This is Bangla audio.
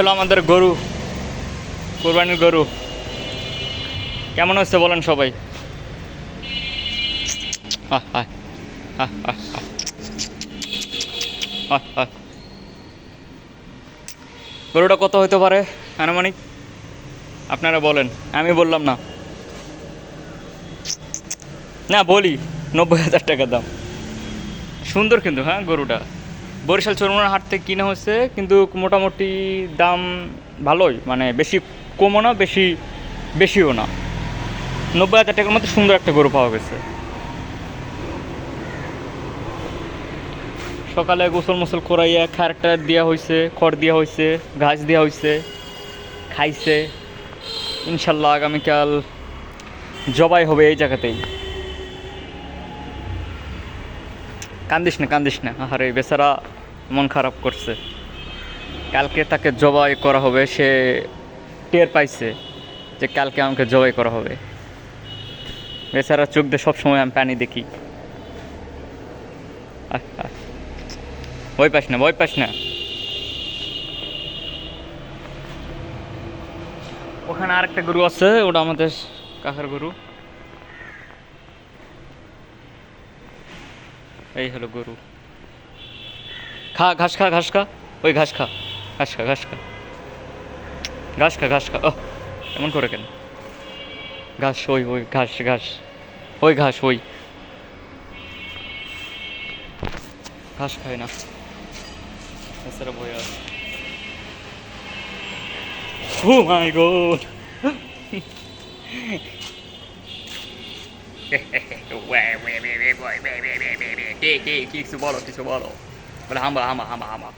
হলো আমাদের গরু, কোরবানির গরু। কেমন হচ্ছে বলেন সবাই? আহ, আহ, আহ, আহ, আহ, আহ। গরুটা কত হতে পারে আনুমানিক? আপনারা বলেন, আমি বললাম না। না বলি, 90,000 টাকা দাম। সুন্দর কিন্তু, হ্যাঁ গরুটা বরিশাল চরমুনার হাট থেকে কিনা হচ্ছে, কিন্তু মোটামুটি দাম ভালোই, মানে বেশি কমও না, বেশি বেশিও না। 90,000 টাকার মধ্যে সুন্দর একটা গরু পাওয়া গেছে। সকালে গোসল মোসল করাইয়া খারটা দেওয়া হয়েছে, খড় দেওয়া হয়েছে, ঘাস দেওয়া হয়েছে, খাইছে। ইনশাল্লাহ আগামীকাল জবাই হবে এই জায়গাতেই। কান্দিস না, কান্দিস না, আহারে বেচারা মন খারাপ করছে। কালকে তাকে জবাই করা হবে, সে টের পাইছে যে কালকে আমাকে জবাই করা হবে। বেচারা চোখ দিয়ে সবসময় আমি পানি দেখি। আহ, আহ। ভয় পাস না, ভয় পাস না। ওখানে আরেকটা গরু আছে, ওটা আমাদের কাকার গরু। এই হলো গরু। খা ঘাস, খা ঘাস, খা ওই ঘাস, খা ঘাস, খা ঘাস, খা ঘাস, খা ঘাস, খা। ও এমন করে কেন? ঘাস, ওই ওই ঘাস, ঘাস, ওই ঘাস, ওই ঘাস খায় না, এছাড়া বই আছে। ও মাই গড! কিছু বলো, কিছু বলো। বলে হামা হামা হামা হামা।